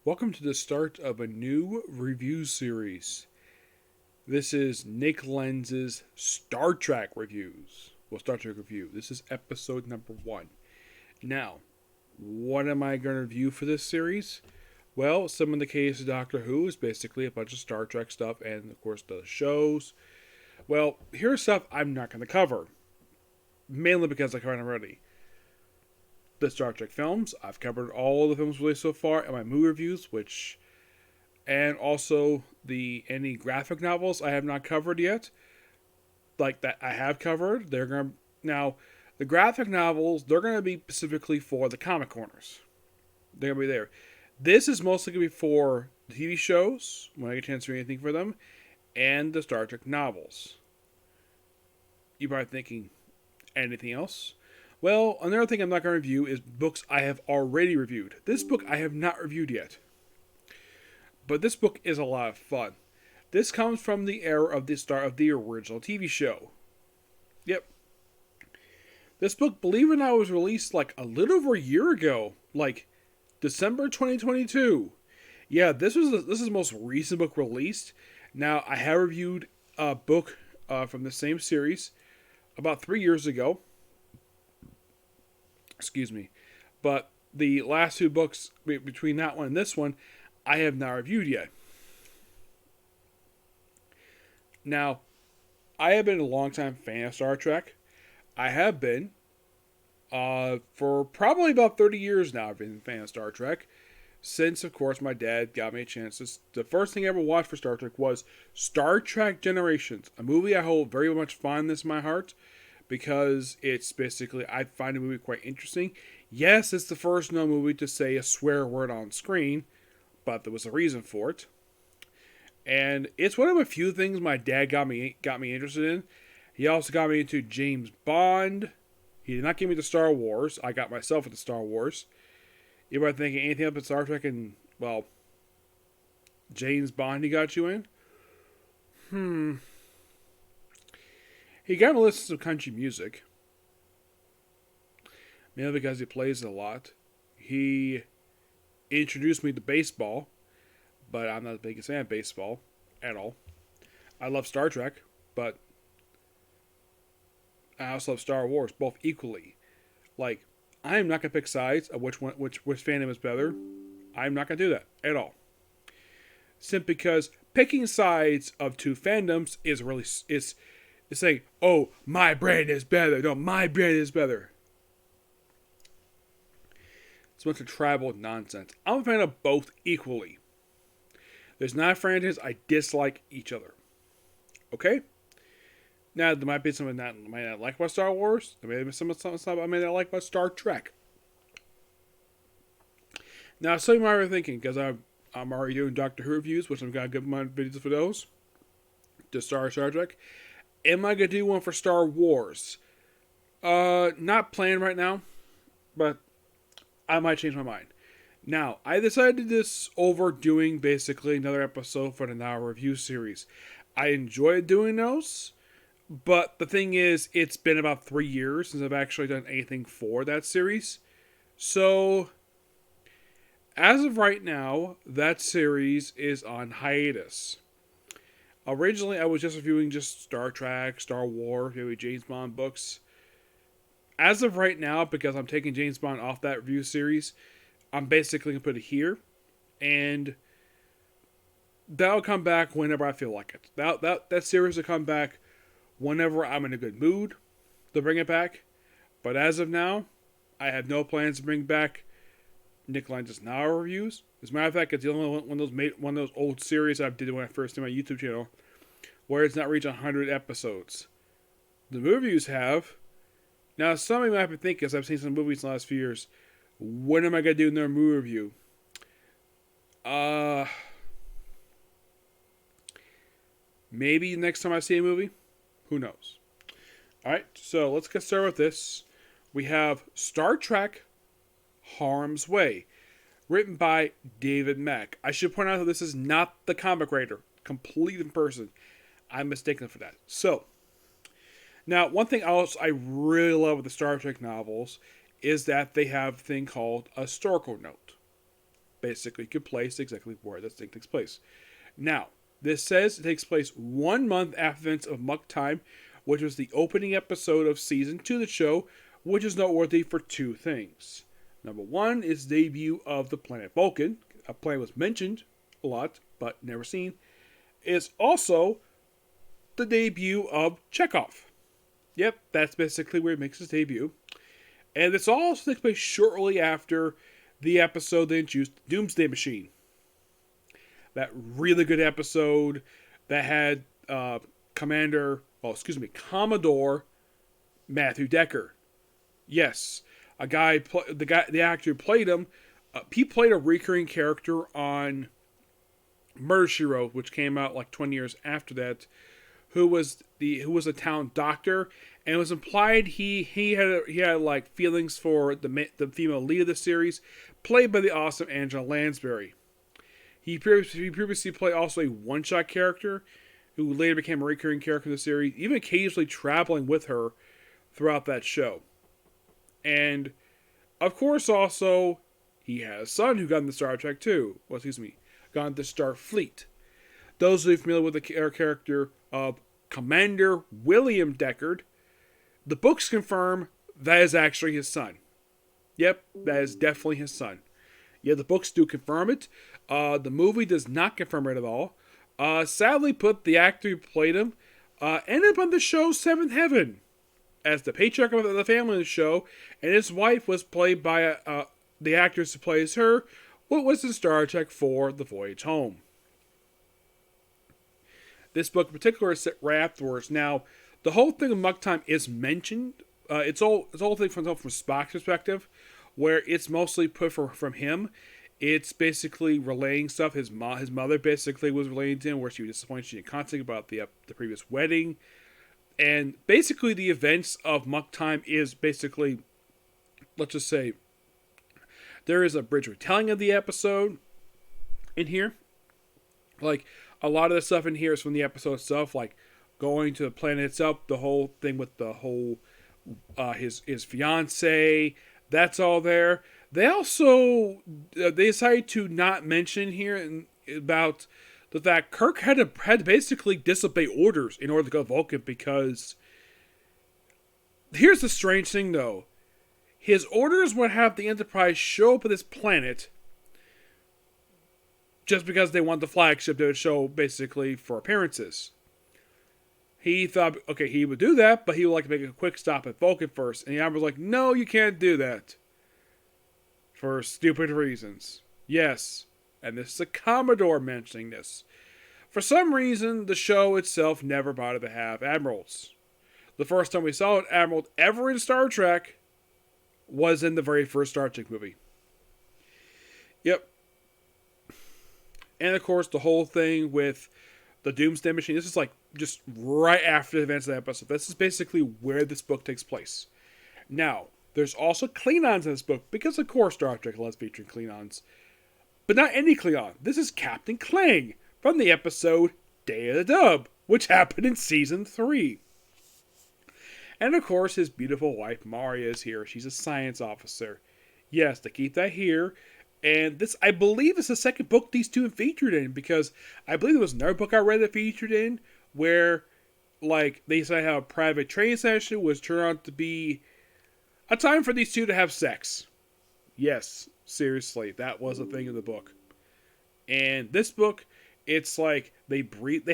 Welcome to the start of a new review series. This is Nick Lenz's Star Trek reviews. Well, Star Trek review. This is episode number 1. Now, what am I going to review for this series? Well, some in the case of Doctor Who is basically a bunch of Star Trek stuff and, of course, the shows. Well, here's stuff I'm not going to cover. Mainly because I covered already. The Star Trek films. I've covered all the films released so far in my movie reviews, and also any graphic novels I have not covered yet. Like that I have covered. Now the graphic novels, they're gonna be specifically for the comic corners. They're gonna be there. This is mostly gonna be for the TV shows when I get a chance to read anything for them, and the Star Trek novels. You're probably thinking, anything else? Well, another thing I'm not going to review is books I have already reviewed. This book I have not reviewed yet. But this book is a lot of fun. This comes from the era of the start of the original TV show. Yep. This book, believe it or not, was released like a little over a year ago. Like December 2022. Yeah, this is the most recent book released. Now, I have reviewed a book from the same series about 3 years ago. Excuse me. But the last two books, between that one and this one, I have not reviewed yet. Now, I have been a longtime fan of Star Trek. I have been. For probably about 30 years now, I've been a fan of Star Trek. Since, of course, my dad got me a chance. The first thing I ever watched for Star Trek was Star Trek Generations, a movie I hold very much fondness in my heart. Because it's basically, I find the movie quite interesting. Yes, it's the first known movie to say a swear word on screen, but there was a reason for it. And it's one of a few things my dad got me interested in. He also got me into James Bond. He did not get me to Star Wars. I got myself into Star Wars. You might thinking anything up at Star Trek and, well, James Bond he got you in? He got me to listen to country music. Mainly because he plays it a lot. He introduced me to baseball. But I'm not the biggest fan of baseball. At all. I love Star Trek. But I also love Star Wars. Both equally. Like, I am not going to pick sides of which fandom is better. I'm not going to do that. At all. Simply because picking sides of two fandoms is really... It's saying, oh, my brand is better. No, my brand is better. It's a bunch of tribal nonsense. I'm a fan of both equally. There's not a franchise I dislike each other. Okay? Now, there might be something I might not like about Star Wars. There may be something I may not like about Star Trek. Now, some of you might be thinking, because I'm already doing Doctor Who reviews, which I've got a good amount of videos for those, to Star Trek. Am I going to do one for Star Wars? Not planned right now, but I might change my mind. Now, I decided to do this over doing basically another episode for the Now Review series. I enjoyed doing those, but the thing is, it's been about 3 years since I've actually done anything for that series. So, as of right now, that series is on hiatus. Originally, I was just reviewing just Star Trek, Star Wars, maybe James Bond books. As of right now, because I'm taking James Bond off that review series, I'm basically going to put it here. And that'll come back whenever I feel like it. That series will come back whenever I'm in a good mood to bring it back. But as of now, I have no plans to bring back Nick Lenz's Now reviews. As a matter of fact, it's the only one of those old series I did when I first did my YouTube channel, where it's not reached 100 episodes. The movies have. Now, some of you might be thinking, because I've seen some movies in the last few years, when am I going to do another movie review? Maybe next time I see a movie? Who knows? Alright, so let's get started with this. We have Star Trek Harm's Way, written by David Mack. I should point out that this is not the comic writer. Complete in person. I'm mistaken for that. So, now, one thing else I really love with the Star Trek novels is that they have a thing called a historical note. basically could place exactly where this thing takes place. Now, this says it takes place 1 month after the events of Muck Time, which was the opening episode of season 2 of the show, which is noteworthy for 2 things. Number 1 is the debut of the planet Vulcan. A planet was mentioned a lot, but never seen. It's also the debut of Chekhov. Yep, that's basically where he makes his debut. And this also takes place shortly after the episode they introduced Doomsday Machine. That really good episode that had Commodore Matthew Decker. Yes, the actor who played him. He played a recurring character on Murder She Wrote, which came out like 20 years after that. Who was a town doctor, and it was implied he had like feelings for the female lead of the series, played by the awesome Angela Lansbury. He previously played also a one-shot character, who later became a recurring character in the series, even occasionally traveling with her throughout that show. And of course, also he had a son who got into Star Trek too. Got into Starfleet. Those who are familiar with the character of Commander William Deckard, the books confirm that is actually his son. Yep, that is definitely his son. Yeah, the books do confirm it. The movie does not confirm it at all. Sadly put, the actor who played him ended up on the show Seventh Heaven as the patriarch of the family in the show, and his wife was played by the actress who plays her, what was in Star Trek IV: The Voyage Home. This book in particular is set right afterwards. Now, the whole thing of Muck Time is mentioned. It's all thing from Spock's perspective, where it's mostly put from him. It's basically relaying stuff his mother basically was relaying to him, where she was disappointed she didn't contact about the previous wedding. And basically the events of Muck Time is basically, let's just say, there is a bridge retelling of the episode in here. Like, a lot of the stuff in here is from the episode itself, like going to the planet itself, the whole thing with the whole, his fiance, that's all there. They also, they decided to not mention here about the fact Kirk had to basically disobey orders in order to go to Vulcan, because here's the strange thing though. His orders would have the Enterprise show up at this planet just because they want the flagship to show basically for appearances. He thought, okay, he would do that, but he would like to make a quick stop at Vulcan first. And the Admiral was like, no, you can't do that. For stupid reasons. Yes. And this is a Commodore mentioning this. For some reason, the show itself never bothered to have admirals. The first time we saw an admiral ever in Star Trek was in the very first Star Trek movie. Yep. And of course, the whole thing with the Doomsday Machine. This is like just right after the events of the episode. This is basically where this book takes place. Now, there's also Klingons in this book, because of course Star Trek loves featuring Klingons. But not any Klingon. This is Captain Klang from the episode Day of the Dub, which happened in Season 3. And of course, his beautiful wife, Maria, is here. She's a science officer. Yes, they keep that here. And this, I believe, is the second book these two have featured in, because I believe there was another book I read that featured in where, like, they said how a private training session was turned out to be a time for these two to have sex. Yes, seriously, that was a thing in the book. And this book, it's like they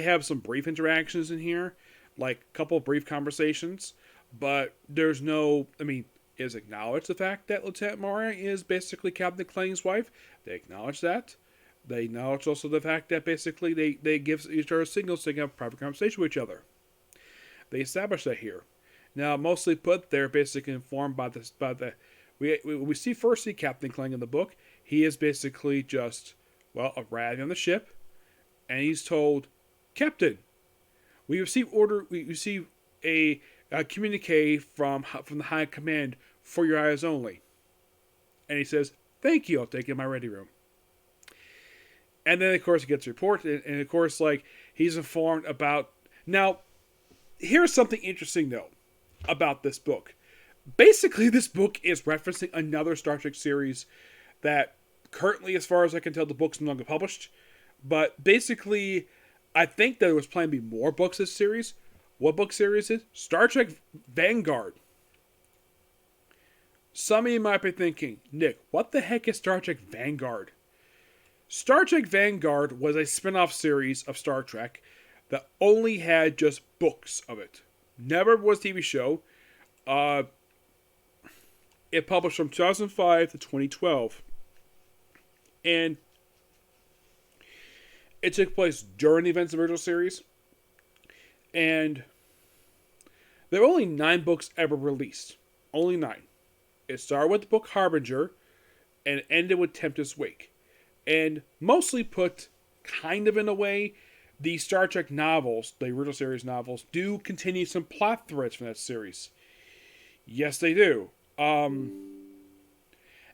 have some brief interactions in here, like a couple of brief conversations, but there's no, is acknowledged the fact that Lieutenant Mara is basically Captain Klang's wife. They acknowledge that. They acknowledge also the fact that basically they give each other signals so they can have a private conversation with each other. They establish that here. Now, mostly put, they're basically informed by we see Captain Klang in the book. He is basically just, a rat on the ship, and he's told, Captain, we receive a communique from the High Command for your eyes only. And he says, thank you, I'll take it in my ready room. And then, of course, he gets a report, and of course, he's informed about... Now, here's something interesting, though, about this book. Basically, this book is referencing another Star Trek series that Currently, as far as I can tell, the book's no longer published. But basically, I think there was planned to be more books this series. What book series is? Star Trek Vanguard. Some of you might be thinking, Nick, what the heck is Star Trek Vanguard? Star Trek Vanguard was a spin-off series of Star Trek that only had just books of it. Never was a TV show. It published from 2005 to 2012. And it took place during the events of the original series. And there were only 9 books ever released. Only 9. It started with the book Harbinger and ended with Tempest Wake. And mostly put, kind of in a way, the Star Trek novels, the original series novels, do continue some plot threads from that series. Yes, they do. And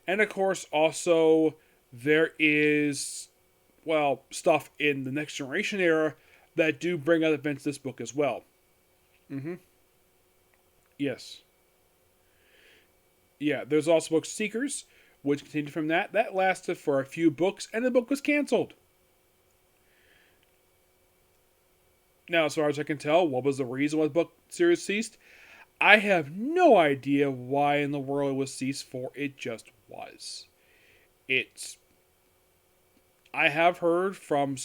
of course, also, there is, well, stuff in the Next Generation era that do bring out events in this book as well. Yes. Yeah, there's also book Seekers, which continued from that. That lasted for a few books, and the book was canceled. Now, as far as I can tell, what was the reason why the book series ceased? I have no idea why in the world it was ceased for. It just was. I have heard from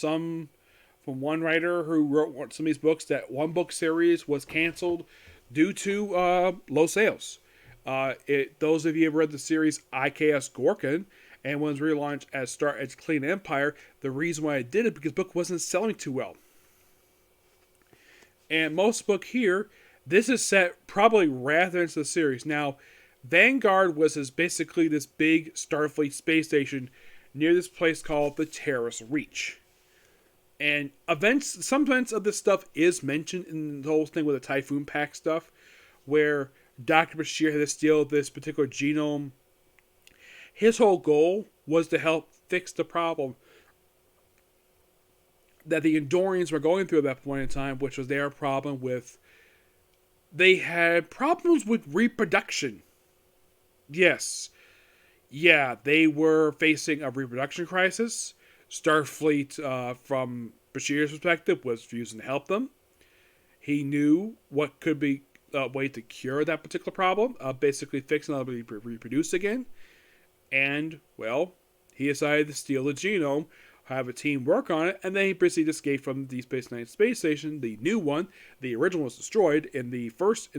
one writer who wrote some of these books that one book series was canceled due to low sales. Those of you who have read the series IKS Gorkin and was relaunched as Clean Empire, the reason why I did it because the book wasn't selling too well. And most book here, this is set probably rather into the series. Now, Vanguard was basically this big Starfleet space station near this place called the Terrace Reach. And some events of this stuff is mentioned in the whole thing with the Typhoon Pack stuff, where Dr. Bashir had to steal this particular genome. His whole goal was to help fix the problem that the Andorians were going through at that point in time, which was their problem with... They had problems with reproduction. Yes. Yeah, they were facing a reproduction crisis. Starfleet, from Bashir's perspective, was refusing to help them. He knew what could be a way to cure that particular problem, basically fix and reproduce again. And, well, he decided to steal the genome, have a team work on it, and then he proceeded to escape from the Space Nine space station, the new one. The original was destroyed in the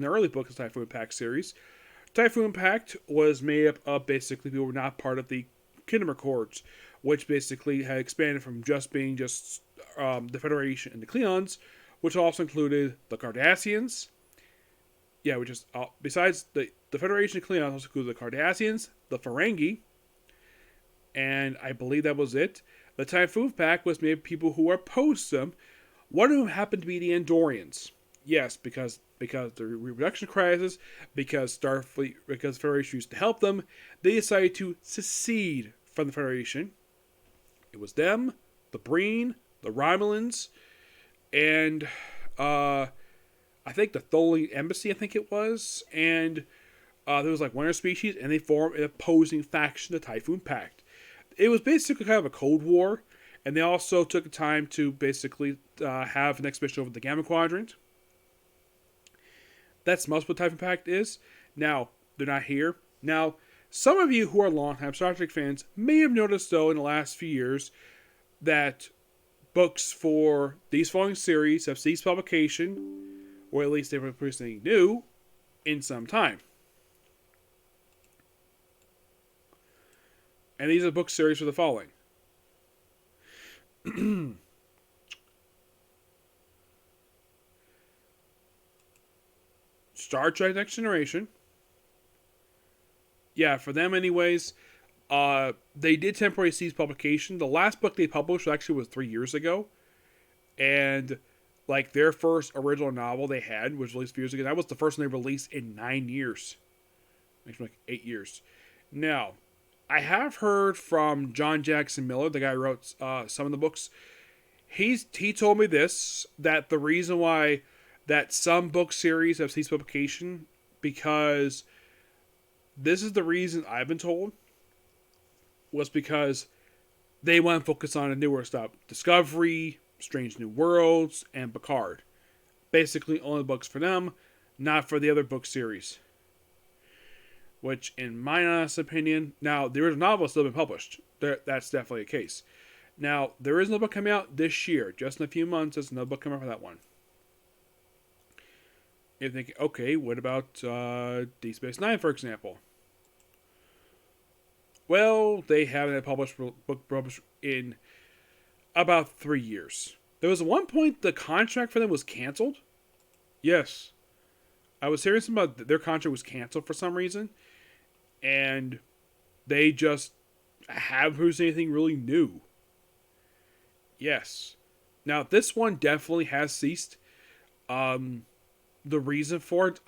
early book of the Typhoon Pact series. Typhoon Pact was made up of basically people who were not part of the Kingdom Accords, which basically had expanded from just being the Federation and the Klingons, which also included the Cardassians. Yeah, which is, besides the Federation and Klingons, also included the Cardassians, the Ferengi, and I believe that was it. The Typhoon Pact was made of people who were opposed to them. One of them happened to be the Andorians. Yes, because the reproduction crisis, because the Federation used to help them, they decided to secede from the Federation. It was them, the Breen, the Romulans, and I think the Tholian Embassy, I think it was, and there was like one other species, and they formed an opposing faction, the Typhoon Pact. It was basically kind of a Cold War, and they also took the time to basically have an expedition over the Gamma Quadrant. That's most what Typhoon Pact is. Now, they're not here. Now, some of you who are longtime Star Trek fans may have noticed, though, in the last few years, that books for these following series have ceased publication, or at least they haven't produced anything new, in some time. And these are book series for the following. Star Trek Next Generation. Yeah, for them anyways, they did temporarily cease publication. The last book they published actually was 3 years ago. And like their first original novel they had was released a few years ago. That was the first one they released in 9 years. Actually, like 8 years. Now, I have heard from John Jackson Miller, the guy who wrote some of the books. He told me this, that the reason why that some book series have ceased publication, because this is the reason I've been told. was because they want to focus on the newer stuff. Discovery, Strange New Worlds, and Picard. Basically only books for them, not for the other book series. Which, in my honest opinion, now the original novel has still been published. That's definitely a case. Now, there is another book coming out this year. Just in a few months, there's another book coming out for that one. You're thinking, okay, what about Deep Space Nine, for example? Well, they haven't had book published in about 3 years. There was one point the contract for them was canceled. Yes. I was hearing something about their contract was canceled for some reason. And they just haven't produced anything really new. Yes. Now, this one definitely has ceased. The reason for it,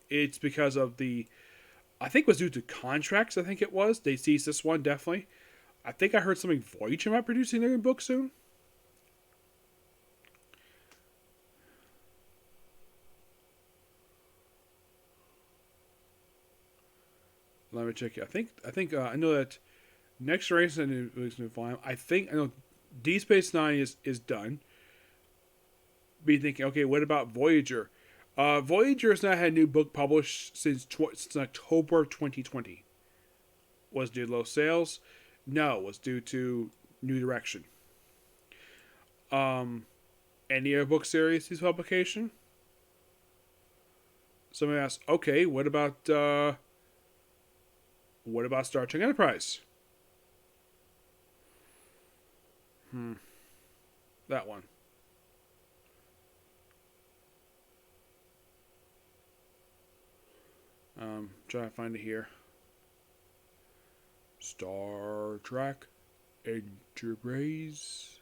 it's because of I think it was due to contracts, I think it was. They ceased this one, definitely. I think I heard something Voyager might be producing their book soon. Let me check it. I know that Next Generation is new volume. I know Deep Space Nine is done. Be thinking, okay, what about Voyager? Voyager has not had a new book published since October of 2020. Was due to low sales? No, was due to new direction. Any other book series this publication? Somebody asked, okay, what about Star Trek Enterprise? That one. Try to find it here. Star Trek Enterprise.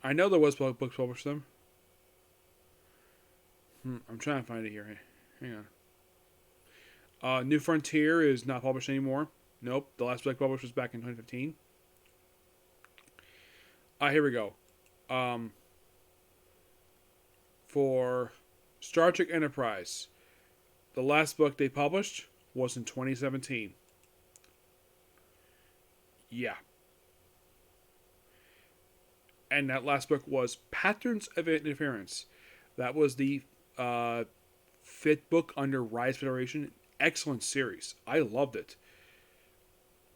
I know there was books published them. I'm trying to find it here. Hang on. New Frontier is not published anymore. Nope. The last book published was back in 2015. Here we go. For Star Trek Enterprise, the last book they published was in 2017. Yeah. And that last book was Patterns of Interference. That was the fifth book under Rise Federation. Excellent series. I loved it.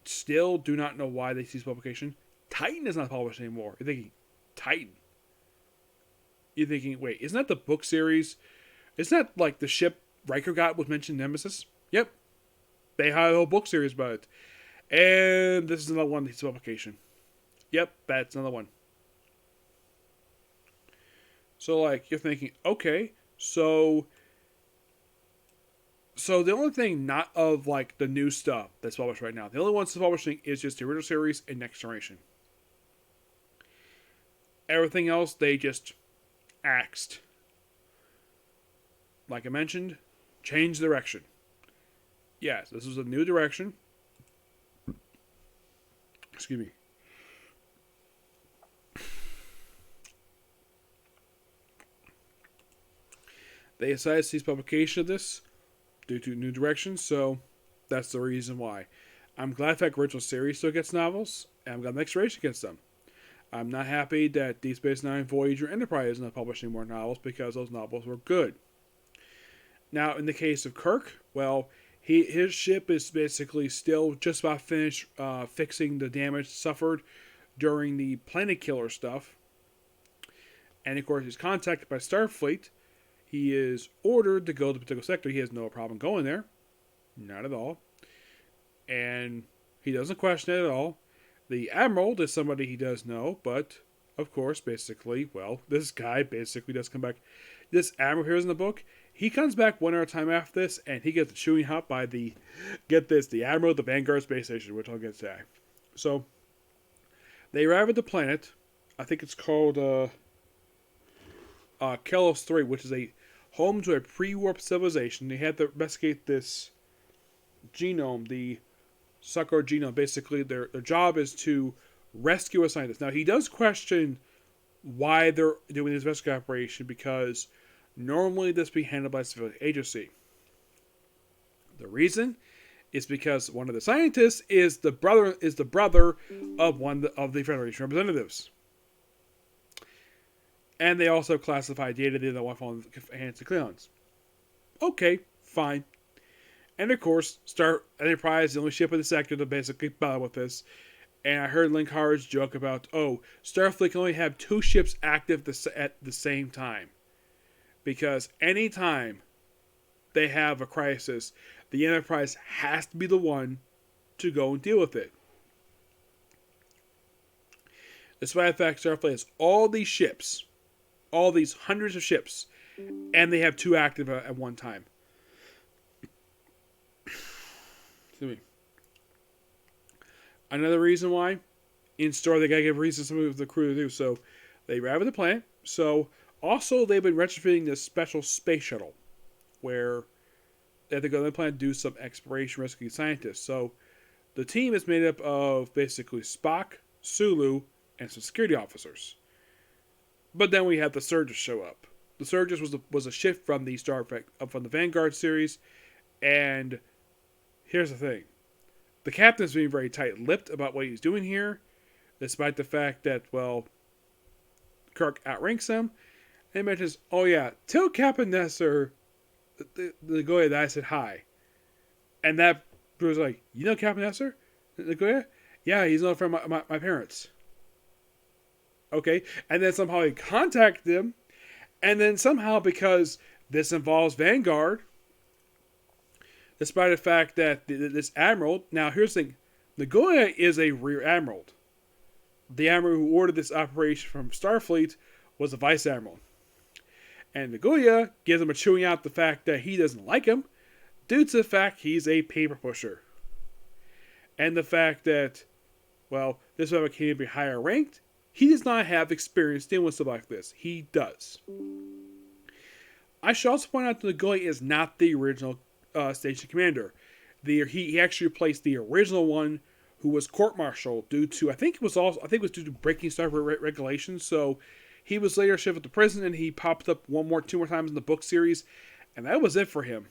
Still do not know why they ceased publication. Titan is not published anymore. You're thinking, Titan? You're thinking, wait, isn't that the book series? Isn't that like the ship Riker got was mentioned in Nemesis? Yep. They had a whole book series about it. And this is another one that's publication. Yep, that's another one. So, like, you're thinking, okay, so the only thing not of, like, the new stuff that's published right now, the only ones that's publishing is just the original series and Next Generation. Everything else, they just axed. Like I mentioned, change direction. Yes, this is a new direction. Excuse me. They decided to cease publication of this due to new direction, so that's the reason why. I'm glad that original series still gets novels, and I'm glad Next Generation gets them. I'm not happy that Deep Space Nine, Voyager, Enterprise is not publishing more novels because those novels were good. Now, in the case of Kirk, well, his ship is basically still just about finished fixing the damage suffered during the Planet Killer stuff. And of course, he's contacted by Starfleet. He is ordered to go to the particular sector. He has no problem going there. Not at all. And he doesn't question it at all. The Admiral is somebody he does know, but, of course, basically, well, this guy basically does come back. This Admiral here is in the book. He comes back one at a time after this, and he gets chewing hot by the Admiral of the Vanguard Space Station, which I'll get to. So, they arrive at the planet. I think it's called Kelos 3, which is a home to a pre-warp civilization. They had to investigate this genome, the Sucker genome. Basically, their job is to rescue a scientist. Now, he does question why they're doing this rescue operation, because normally this be handled by a civilian agency. The reason is because one of the scientists is the brother of one of the Federation representatives. And they also classify data they don't want to hands to Klingons. Okay, fine. And of course, Star Enterprise, the only ship in the sector to basically battle with this. And I heard Linkar's joke about, Starfleet can only have 2 ships active at the same time. Because anytime they have a crisis, the Enterprise has to be the one to go and deal with it. Despite the fact Starfleet has all these ships, all these hundreds of ships, and they have 2 active at one time. Excuse me. Another reason why, in story, they gotta give reason some of the crew to do. So, they arrive at the planet. So, also, they've been retrofitting this special space shuttle, where they have to go to the planet to do some exploration, rescue scientists. So, the team is made up of basically Spock, Sulu, and some security officers. But then we have the Surges show up. The Surges was a shift from the from the Vanguard series, and here's the thing. The captain's being very tight-lipped about what he's doing here, despite the fact that, Kirk outranks him, and mentions, tell Captain Nesser the Goya that I said hi. And that was like, you know Captain Nesser? The Goya? Yeah, he's not from my parents. Okay, and then somehow he contacted him, and then somehow, because this involves Vanguard, despite the fact that this admiral... Now, here's the thing. Nagoya is a rear admiral. The admiral who ordered this operation from Starfleet was a vice admiral. And Nagoya gives him a chewing out the fact that he doesn't like him due to the fact he's a paper pusher. And the fact that, this member can be higher ranked. He does not have experience dealing with stuff like this. He does. I should also point out that Nagoya is not the original station commander. He actually replaced the original one, who was court-martialed due to, I think it was due to breaking Starfleet regulations. So he was later shifted to prison, and he popped up two more times in the book series, and that was it for him.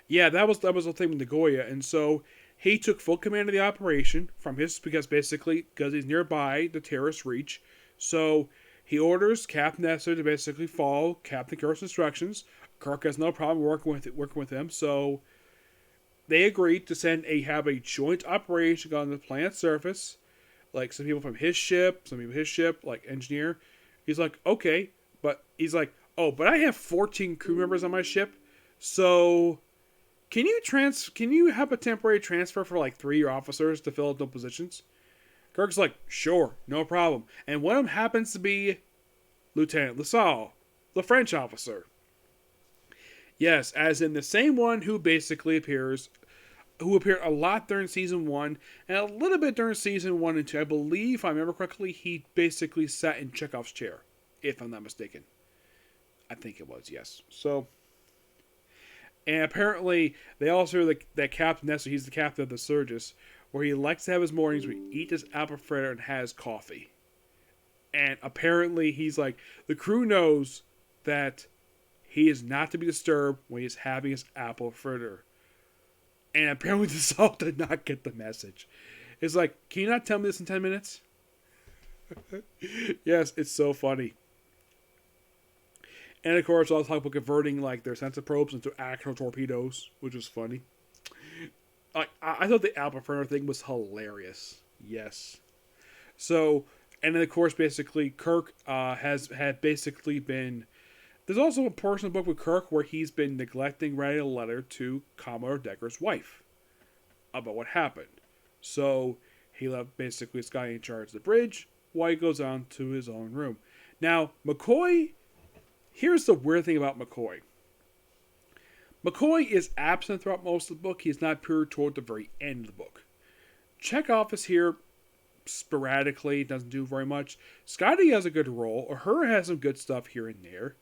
Yeah, that was the thing with Nagoya, and so he took full command of the operation because he's nearby the terrorist reach. So he orders Captain Nesser to basically follow Captain Kirk's instructions. Kirk has no problem working with him, so they agreed to have a joint operation on the planet's surface. Like some people from his ship, like engineer. He's like, okay, but he's like, but I have 14 crew members on my ship, so can you have a temporary transfer for like 3 officers to fill up those positions? Kirk's like, sure, no problem. And one of them happens to be Lieutenant LaSalle, the French officer. Yes, as in the same one who appeared a lot during season 1 and a little bit during season 1 and 2. I believe, if I remember correctly, he basically sat in Chekhov's chair, if I'm not mistaken. I think it was, yes. So, and apparently they also that Captain Nestor, he's the captain of the Surges, where he likes to have his mornings where he eats his apple fritter and has coffee. And apparently he's like, the crew knows that he is not to be disturbed when he's having his apple fritter. And apparently the Salt did not get the message. It's like, can you not tell me this in 10 minutes? Yes, it's so funny. And of course, I'll talk about converting their sensor probes into actual torpedoes, which is funny. I thought the apple fritter thing was hilarious. Yes. So, and then of course, basically, Kirk had basically been... There's also a portion of the book with Kirk where he's been neglecting writing a letter to Commodore Decker's wife about what happened. So he left basically Scotty in charge of the bridge while he goes on to his own room. Now, McCoy, here's the weird thing about McCoy. McCoy is absent throughout most of the book. He is not appeared toward the very end of the book. Chekhov is here sporadically, doesn't do very much. Scotty has a good role. Uhura has some good stuff here and there.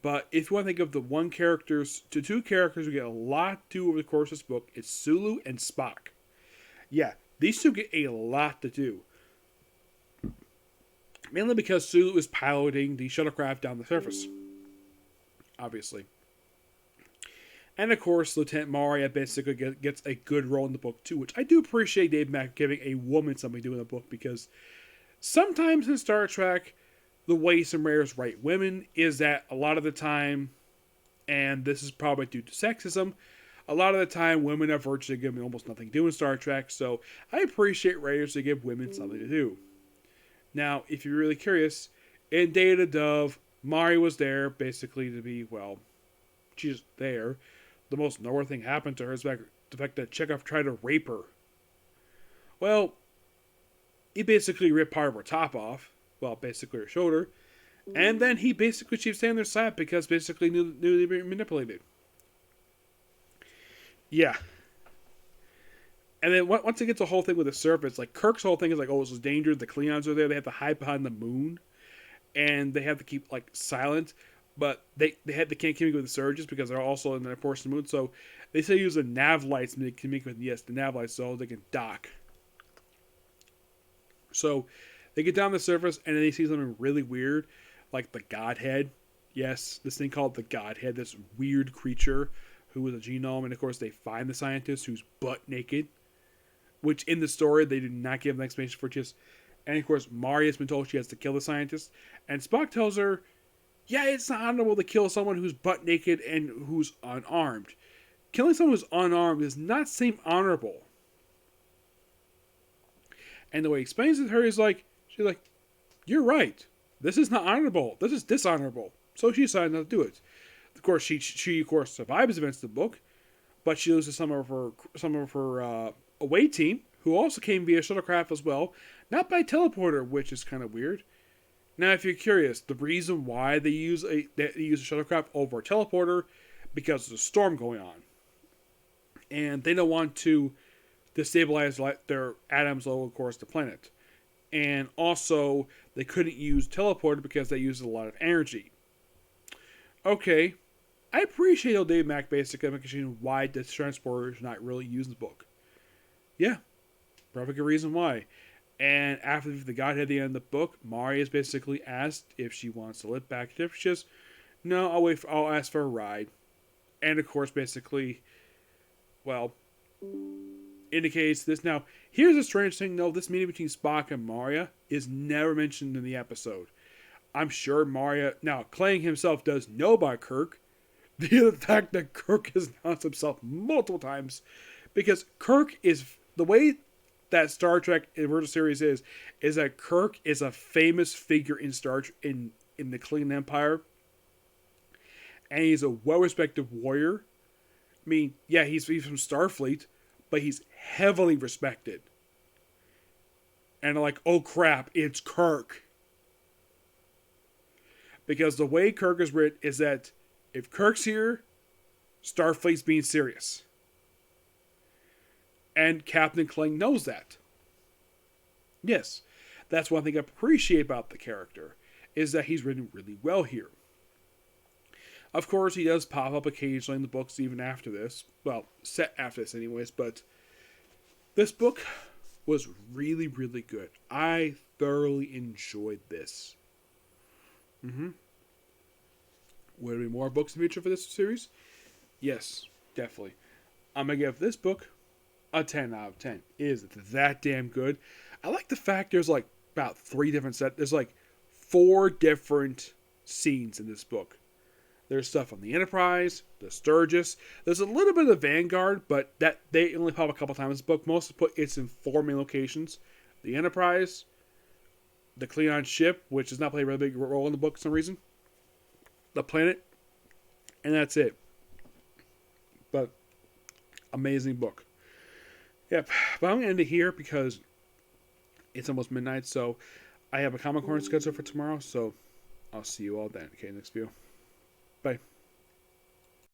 But if you want to think of the two characters who get a lot to do over the course of this book, it's Sulu and Spock. Yeah, these two get a lot to do. Mainly because Sulu is piloting the shuttlecraft down the surface. Obviously. And of course, Lieutenant Maria basically gets a good role in the book too, which I do appreciate Dave Mack giving a woman something to do in the book, because sometimes in Star Trek, the way some writers write women is that a lot of the time, and this is probably due to sexism, a lot of the time women are virtually given almost nothing to do in Star Trek, so I appreciate writers to give women something to do. Now, if you're really curious, in Day of the Dove, Mari was there basically to be, well, she's there. The most noteworthy thing happened to her is the fact that Chekhov tried to rape her. Well, he basically ripped part of her top off, well, basically her shoulder, and then he basically she stayed on their side because basically knew they were manipulated. Yeah. And then once it gets the whole thing with the surface, like Kirk's whole thing is like, oh, this is dangerous. The Klingons are there. They have to hide behind the moon, and they have to keep like silent. But they can't communicate with the surges because they're also in the portion of the moon. So they still use the nav lights to communicate with the nav lights so they can dock. So they get down the surface and then they see something really weird, like the Godhead. Yes, this thing called the Godhead, this weird creature who is a genome, and of course they find the scientist who's butt naked, which in the story they did not give an explanation for. Just, and of course Mari has been told she has to kill the scientist, and Spock tells her, yeah, it's not honorable to kill someone who's butt naked and who's unarmed. Killing someone who's unarmed does not seem honorable. And the way he explains it to her is like, she's like, you're right. This is not honorable. This is dishonorable. So she decided not to do it. Of course, she of course survives events in the book, but she loses some of her away team, who also came via shuttlecraft as well, not by teleporter, which is kind of weird. Now, if you're curious, the reason why they use a shuttlecraft over a teleporter, because there's a storm going on, and they don't want to destabilize their atoms low, of course, the planet. And also, they couldn't use teleporter because they used a lot of energy. Okay, I appreciate how Dave Mack basically making why this transporter is not really used in the book. Yeah, probably good reason why. And after the Godhead at the end of the book, Mari is basically asked if she wants to live back. She says, no, I'll ask for a ride. And of course, basically, well, indicates this. Now, here's a strange thing, though. This meeting between Spock and Maria is never mentioned in the episode. I'm sure Maria, now, Kling himself does know about Kirk. The fact that Kirk has announced himself multiple times, because Kirk is, the way that Star Trek original series is that Kirk is a famous figure in in the Klingon Empire, and he's a well-respected warrior. I mean, yeah, he's from Starfleet, but he's heavily respected. And like, oh crap, it's Kirk. Because the way Kirk is written is that if Kirk's here, Starfleet's being serious. And Captain Kling knows that. Yes, that's one thing I appreciate about the character, is that he's written really well here. Of course, he does pop up occasionally in the books even after this. Well, set after this anyways, but this book was really, really good. I thoroughly enjoyed this. Will there be more books in the future for this series? Yes, definitely. I'm going to give this book a 10 out of 10. It is that damn good. I like the fact there's like about 3 different sets. There's like 4 different scenes in this book. There's stuff on the Enterprise, the Sturgis. There's a little bit of the Vanguard, but that they only pop a couple times in this book. Most of it's in 4 main locations. The Enterprise, the Klingon ship, which does not play a really big role in the book for some reason, the planet, and that's it. But amazing book. Yep, but I'm going to end it here because it's almost midnight, so I have a Comic Corner schedule for tomorrow, so I'll see you all then. Okay, next video. Bye.